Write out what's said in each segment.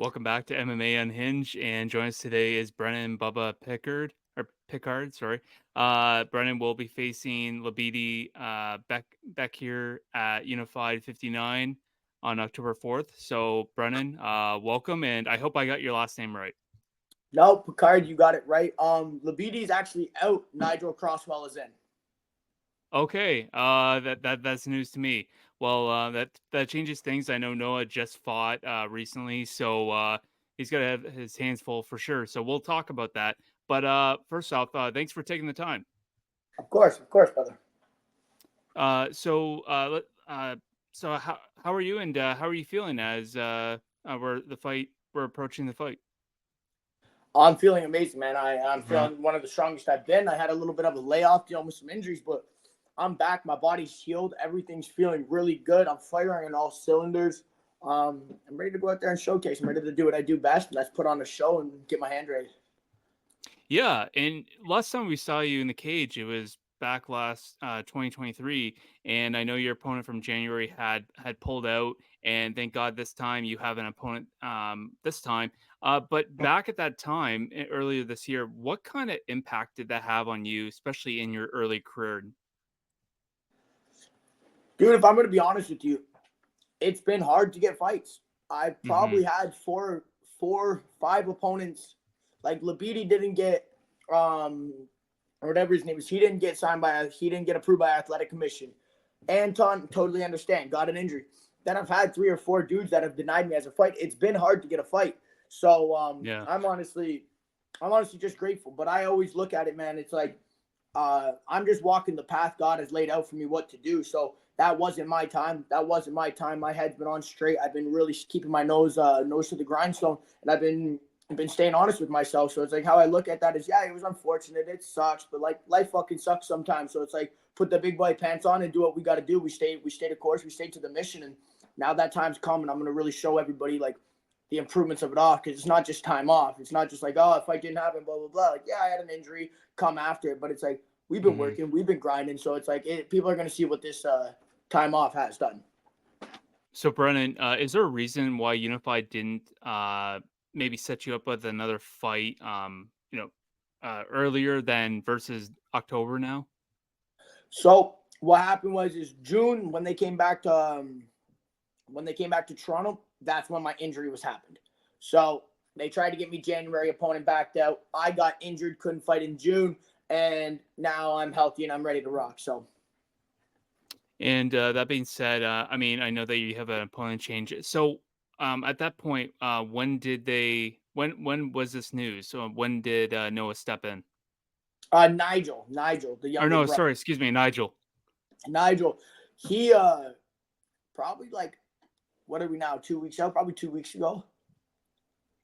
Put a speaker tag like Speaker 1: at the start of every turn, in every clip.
Speaker 1: Welcome back to MMA Unhinged, and joining us today is Brennan Bubba Pickard or Picard. Sorry, Brennan will be facing Labidi Beck here at Unified 59 on October 4th. So, Brennan, welcome, and I hope I got your last name right.
Speaker 2: No, Picard, you got it right. Labidi's actually out. Nigel Crosswell is in.
Speaker 1: Okay, that's news to me. Well, that changes things. I know Noah just fought recently, so he's gonna have his hands full for sure. So we'll talk about that. But first off, thanks for taking the time.
Speaker 2: Of course, brother.
Speaker 1: Uh, so uh, let- uh, so how are you and how are you feeling as we're approaching the fight?
Speaker 2: I'm feeling amazing, man. I'm feeling one of the strongest I've been. I had a little bit of a layoff dealing with some injuries, but I'm back. My body's healed. Everything's feeling really good. I'm firing on all cylinders. I'm ready to go out there and showcase. I'm ready to do what I do best, and that's put on a show and get my hand raised.
Speaker 1: Yeah, and last time we saw you in the cage, it was back last 2023, and I know your opponent from January had pulled out, and thank God this time you have an opponent this time. But back at that time earlier this year, what kind of impact did that have on you, especially in your early career?
Speaker 2: Dude, if I'm going to be honest with you, it's been hard to get fights. I
Speaker 1: Hmm.
Speaker 2: probably had five opponents. Like Labidi didn't get or whatever his name is. He didn't get he didn't get approved by athletic commission. Anton, totally understand, got an injury. Then I've had three or four dudes that have denied me as a fight. It's been hard to get a fight. So
Speaker 1: Yeah.
Speaker 2: I'm honestly just grateful. But I always look at it, man. It's like I'm just walking the path God has laid out for me what to do. So that wasn't my time. That wasn't my time. My head's been on straight. I've been really keeping my nose to the grindstone, and I've been staying honest with myself. So it's like how I look at that is, yeah, it was unfortunate. It sucks, but like life fucking sucks sometimes. So it's like put the big boy pants on and do what we got to do. We stayed the course. We stayed to the mission, and now that time's come, and I'm gonna really show everybody like the improvements of it all, because it's not just time off. It's not just like, oh, if I didn't happen, blah blah blah. Like, yeah, I had an injury, come after it, but it's like we've been
Speaker 1: Hmm.
Speaker 2: working, we've been grinding. So it's like people are gonna see what this time off has done.
Speaker 1: So, Brennan, is there a reason why Unified didn't maybe set you up with another fight? Earlier than versus October now.
Speaker 2: So what happened was is June when they came back to Toronto. That's when my injury was happened. So they tried to get me January. Opponent backed out. I got injured, couldn't fight in June, and now I'm healthy and I'm ready to rock. So
Speaker 1: And that being said, I mean, I know that you have an opponent change. So, at that point, when did they? When was this news? So, when did Noah step in?
Speaker 2: Nigel, the
Speaker 1: Or
Speaker 2: younger
Speaker 1: no,
Speaker 2: brother,
Speaker 1: sorry, excuse me, Nigel.
Speaker 2: Nigel, he probably like what are we now? 2 weeks out? Probably 2 weeks ago.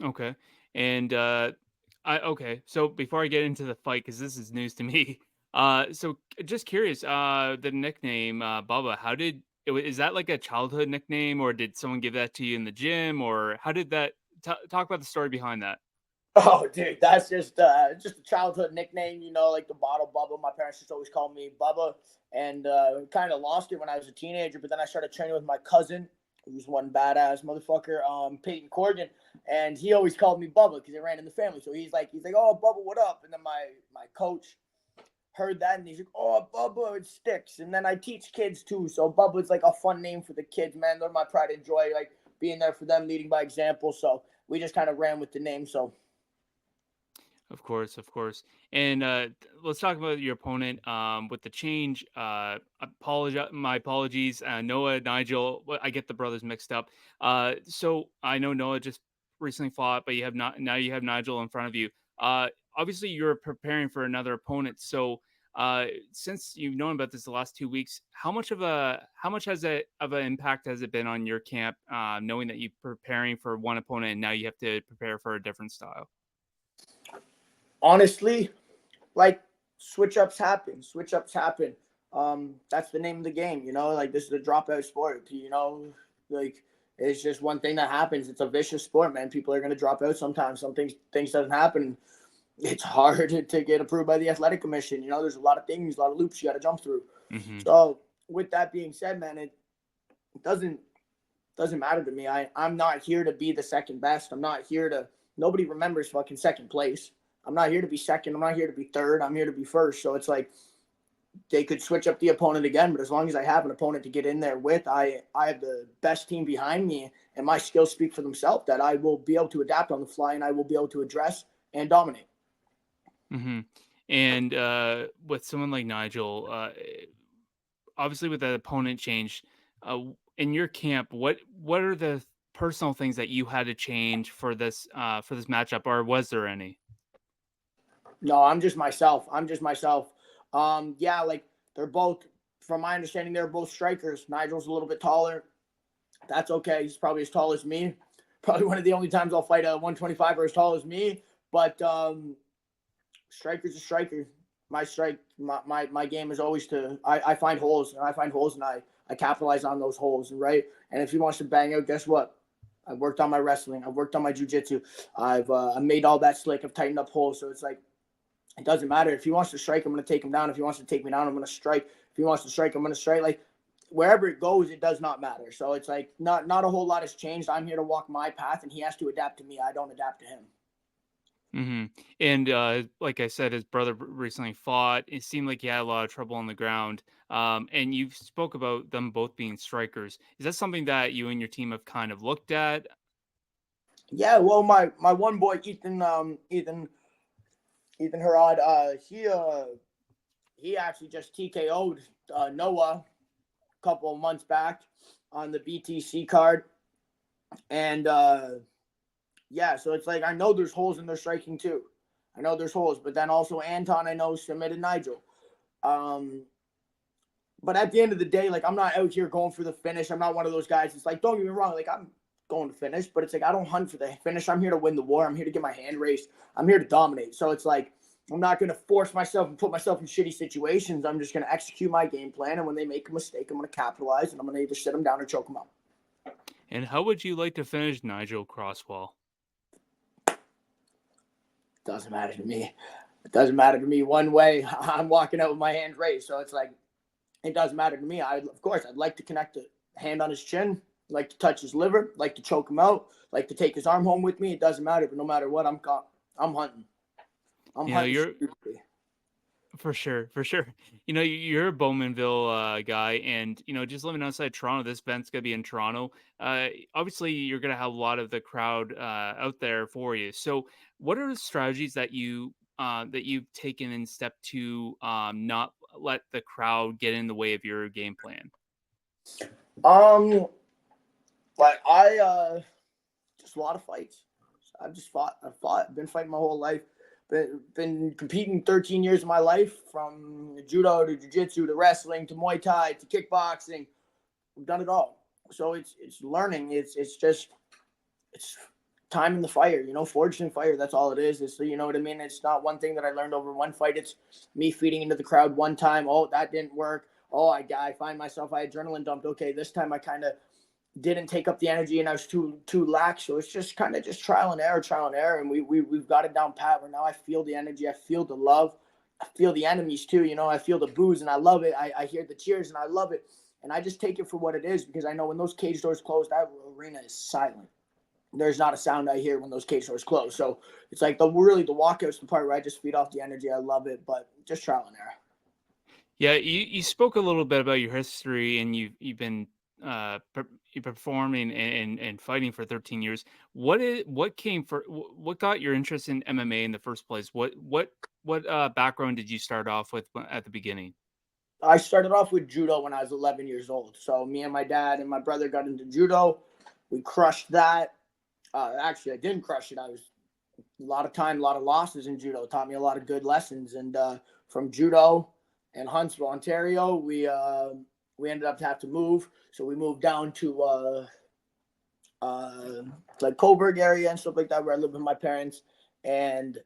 Speaker 1: Okay, and I okay. So before I get into the fight, because this is news to me, just curious, the nickname Bubba. Is that like a childhood nickname, or did someone give that to you in the gym, or how did that? Talk about the story behind that.
Speaker 2: Oh, dude, that's just a childhood nickname, like the bottle Bubba. My parents just always called me Bubba, and kind of lost it when I was a teenager. But then I started training with my cousin, who's one badass motherfucker, Peyton Corgan, and he always called me Bubba because it ran in the family. So he's like, oh Bubba, what up? And then my coach heard that and he's like, oh Bubba, it sticks. And then I teach kids too, so Bubba's like a fun name for the kids, man. They're my pride and joy, like being there for them, leading by example. So we just kind of ran with the name. So
Speaker 1: Of course, of course. And let's talk about your opponent with the change. My apologies, Noah, Nigel. I get the brothers mixed up. So I know Noah just recently fought, but you have not now. You have Nigel in front of you. Obviously, you're preparing for another opponent. So since you've known about this the last 2 weeks, how much has it of an impact has it been on your camp? Knowing that you're preparing for one opponent and now you have to prepare for a different style.
Speaker 2: honestly, like switch ups happen. Switch ups happen. That's the name of the game. Like this is a dropout sport. Like it's just one thing that happens. It's a vicious sport, man. People are gonna drop out sometimes. Some things doesn't happen. It's hard to get approved by the athletic commission. There's a lot of things, a lot of loops you got to jump through.
Speaker 1: Hmm.
Speaker 2: So with that being said, man, it doesn't Doesn't matter to me. I'm not here to be the second best. I'm not here to. Nobody remembers fucking second place. I'm not here to be second. I'm not here to be third. I'm here to be first. So it's like they could switch up the opponent again, but as long as I have an opponent to get in there with, I have the best team behind me, and my skills speak for themselves. That I will be able to adapt on the fly, and I will be able to address and dominate.
Speaker 1: Hmm. And with someone like Nigel, obviously with the opponent change, in your camp, what are the personal things that you had to change for this matchup, or was there any?
Speaker 2: No, I'm just myself. I'm just myself. Yeah, like they're both, from my understanding, they're both strikers. Nigel's a little bit taller. That's okay. He's probably as tall as me. Probably one of the only times I'll fight a 125 or as tall as me. But striker's a striker. My game is always to I find holes, and I capitalize on those holes, right? And if he wants to bang out, guess what? I've worked on my wrestling. I've worked on my jujitsu. I made all that slick. I've tightened up holes. So it's like it doesn't matter. If he wants to strike, I'm going to take him down. If he wants to take me down, I'm going to strike. If he wants to strike, I'm going to strike. Like wherever it goes, it does not matter. So it's like not a whole lot has changed. I'm here to walk my path, and he has to adapt to me. I don't adapt to him.
Speaker 1: Hmm. And like I said, his brother recently fought. It seemed like he had a lot of trouble on the ground. And you spoke about them both being strikers. Is that something that you and your team have kind of looked at?
Speaker 2: Yeah, well, my one boy Ethan Harrod, he actually just TKO'd Noah a couple of months back on the BTC card, and yeah, so it's like I know there's holes in their striking too. I know there's holes, but then also Anton, I know, submitted Nigel. Um, but at the end of the day, like I'm not out here going for the finish. I'm not one of those guys. It's like, don't get me wrong, like I'm going to finish, but it's like I don't hunt for the finish. I'm here to win the war. I'm here to get my hand raised. I'm here to dominate. So it's like I'm not going to force myself and put myself in shitty situations. I'm just going to execute my game plan, and when they make a mistake, I'm going to capitalize, and I'm going to either sit them down or choke them out.
Speaker 1: And how would you like to finish Nigel Crosswell?
Speaker 2: Doesn't matter to me. It doesn't matter to me one way. I'm walking out with my hand raised. So it's like it doesn't matter to me. Of course, I'd like to connect a hand on his chin, like to touch his liver, like to choke him out, like to take his arm home with me. It doesn't matter, but no matter what, I'm hunting. I'm
Speaker 1: You know,
Speaker 2: hunting.
Speaker 1: you're for sure, for sure. You know, you're a Bowmanville guy, and you know, just living outside Toronto, this event's gonna be in Toronto. Obviously, you're gonna have a lot of the crowd out there for you. So, what are the strategies that you've taken in step to not let the crowd get in the way of your game plan?
Speaker 2: Um, like just a lot of fights. I've just fought. I've fought. I've been fighting my whole life. Been competing 13 years of my life, from judo to jiu-jitsu to wrestling to Muay Thai to kickboxing. We've done it all. So it's learning. It's just it's time in the fire, forged in fire. That's all it is. It's, you know what I mean? It's not one thing that I learned over one fight. It's me feeding into the crowd one time. Oh, that didn't work. Oh, I find myself, I adrenaline dumped. Okay, this time I kind of didn't take up the energy and I was too lax. So it's just kind of just trial and error. And we've got it down pat where now I feel the energy. I feel the love. I feel the enemies too. I feel the boos and I love it. I hear the cheers and I love it. And I just take it for what it is, because I know when those cage doors close, that arena is silent. There's not a sound I hear when those cage doors close. So it's like the walkout's the part where I just feed off the energy. I love it, but just trial and error.
Speaker 1: Yeah, you spoke a little bit about your history, and you've been you performing and fighting for 13 years. What came for what got your interest in MMA in the first place? What background did you start off with at the beginning?
Speaker 2: I started off with judo when I was 11 years old. So me and my dad and my brother got into judo. We crushed that. Actually, I didn't crush it. I was a lot of time, a lot of losses in judo. It taught me a lot of good lessons. And from judo in Huntsville, Ontario, we ended up to have to move. So we moved down to like Coburg area and stuff like that, where I lived with my parents. And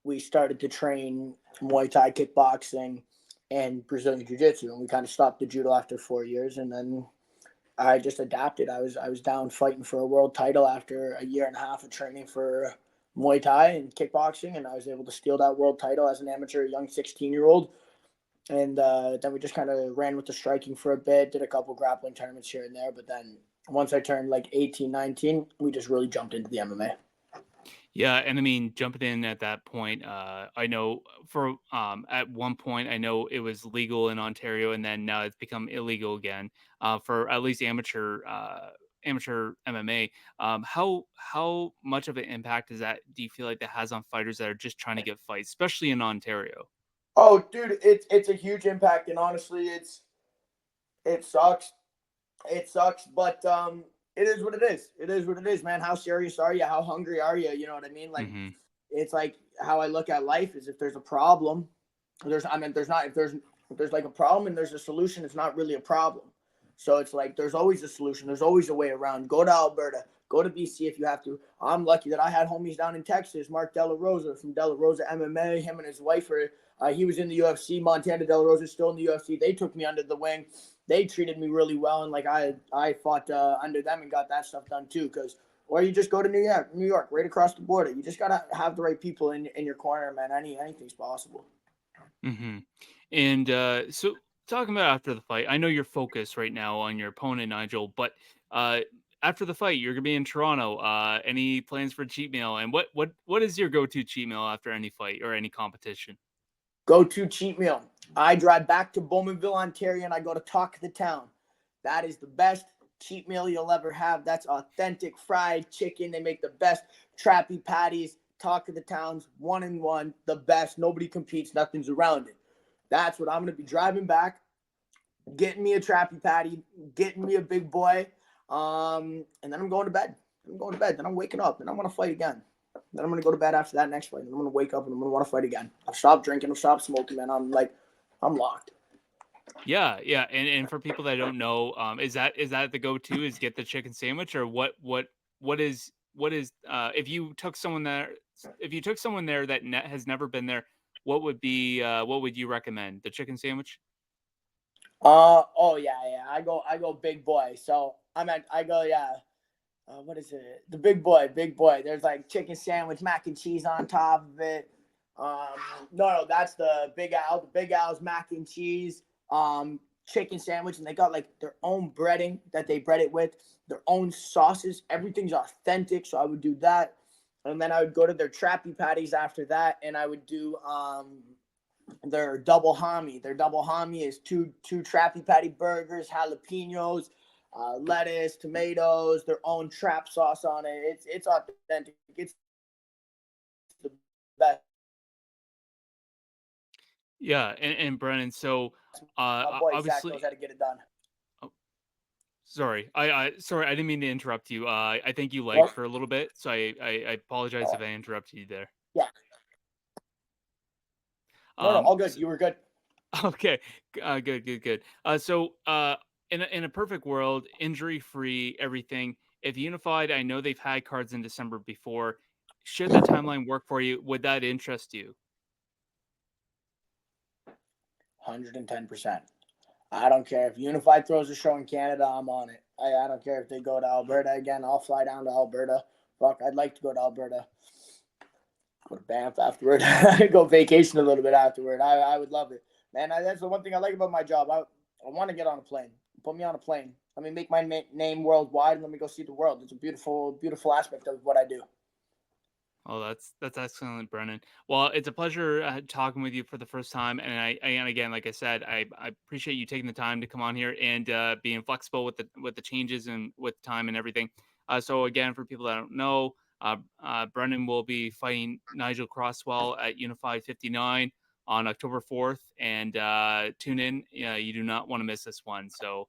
Speaker 2: we started to train Muay Thai, kickboxing, and Brazilian Jiu Jitsu. And we kind of stopped the judo after 4 years. And then I just adapted. I was down fighting for a world title after a year and a half of training for Muay Thai and kickboxing, and I was able to steal that world title as an amateur, young 16-year-old. And then we just kind of ran with the striking for a bit, did a couple grappling tournaments here and there, but then Once I turned like 18, 19, we just really jumped into the MMA.
Speaker 1: Yeah, and I mean, jumping in at that point, I know for at one point I know it was legal in Ontario, and then now it's become illegal again for at least amateur MMA. How much of an impact is that? Do you feel like that has on fighters that are just trying to get fights, especially in Ontario?
Speaker 2: Oh, dude, it's a huge impact, and honestly, it sucks. It sucks, but it is what it is. It is what it is, man. How serious are you? How hungry are you? You know what I mean? Like,
Speaker 1: Hmm.
Speaker 2: it's like how I look at life is if there's a problem, there's not if there's like a problem and there's a solution, it's not really a problem. So it's like there's always a solution. There's always a way around. Go to Alberta. Go to BC if you have to. I'm lucky that I had homies down in Texas. Mark De La Rosa from De La Rosa MMA. Him and his wife are. He was in the UFC. Montana De La Rosa is still in the UFC. They took me under the wing. They treated me really well, and like I fought under them and got that stuff done too. Because or you just go to New York, right across the border. You just gotta have the right people in your corner, man. Anything's possible.
Speaker 1: Hmm. And so, talking about after the fight, I know you're focused right now on your opponent, Nigel, but uh, after the fight, you're gonna be in Toronto. Any plans for cheat meal? And what is your go-to cheat meal after any fight or any competition?
Speaker 2: Go to cheat meal. I drive back to Bowmanville, Ontario, and I go to Talk the Town. That is the best cheat meal you'll ever have. That's authentic fried chicken. They make the best trappy patties. Talk of the Town's 1-in-1, the best. Nobody competes. Nothing's around it. That's what I'm going to be driving back, getting me a trappy patty, getting me a big boy, and then I'm going to bed. I'm going to bed. Then I'm waking up, and I'm going to fight again. Then I'm gonna go to bed after that next fight. And I'm gonna wake up and I'm gonna want to fight again. I've stopped drinking. I've stopped smoking, man. I'm locked.
Speaker 1: Yeah, yeah, and for people that don't know, is that the go-to is get the chicken sandwich or what is if you took someone there that has never been there, what would you recommend? The chicken sandwich?
Speaker 2: Oh yeah. I go big boy. So I go yeah. What is it? The big boy. There's like chicken sandwich, mac and cheese on top of it. Um, no, that's the Big Al. The Big Al's mac and cheese, chicken sandwich, and they got like their own breading that they bread it with, their own sauces. Everything's authentic, so I would do that, and then I would go to their trappy patties after that, and I would do their double homie. Their double homie is two trappy patty burgers, jalapenos, lettuce, tomatoes, their own trap sauce on it. It's authentic. It's the best.
Speaker 1: Yeah, and Brennan, so
Speaker 2: My boy Zach knows
Speaker 1: obviously,
Speaker 2: how to get it done.
Speaker 1: oh, sorry, I didn't mean to interrupt you. I think you lagged
Speaker 2: Well,
Speaker 1: for a little bit, so I apologize
Speaker 2: uh,
Speaker 1: if I interrupted you there.
Speaker 2: yeah. No,
Speaker 1: Um,
Speaker 2: all good. You were good.
Speaker 1: Okay. Good, good, good. So, in a perfect world, injury free, everything. If Unified, I know they've had cards in December before. Should the timeline work for you? Would that interest you?
Speaker 2: 110%. I don't care if Unified throws a show in Canada. I'm on it. I don't care if they go to Alberta again. I'll fly down to Alberta. Fuck, I'd like to go to Alberta. Go to Banff afterward. Go vacation a little bit afterward. I would love it, man. That's the one thing I like about my job. I want to get on a plane. Put me on a plane. Let me make my name worldwide and let me go see the world. It's a beautiful aspect of what I do.
Speaker 1: Oh, that's excellent, Brennan. Well, it's a pleasure talking with you for the first time, and and again, like I said, I appreciate you taking the time to come on here and being flexible with the changes and with time and everything. So again, for people that don't know, Brennan will be fighting Nigel Crosswell at Unified 59 on October 4th, and tune in. You do not want to miss this one. So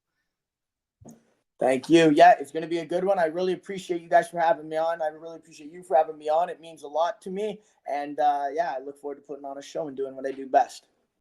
Speaker 2: Thank you. Yeah, it's going to be a good one. I really appreciate you guys for having me on. I really appreciate you for having me on. It means a lot to me. And yeah, I look forward to putting on a show and doing what I do best.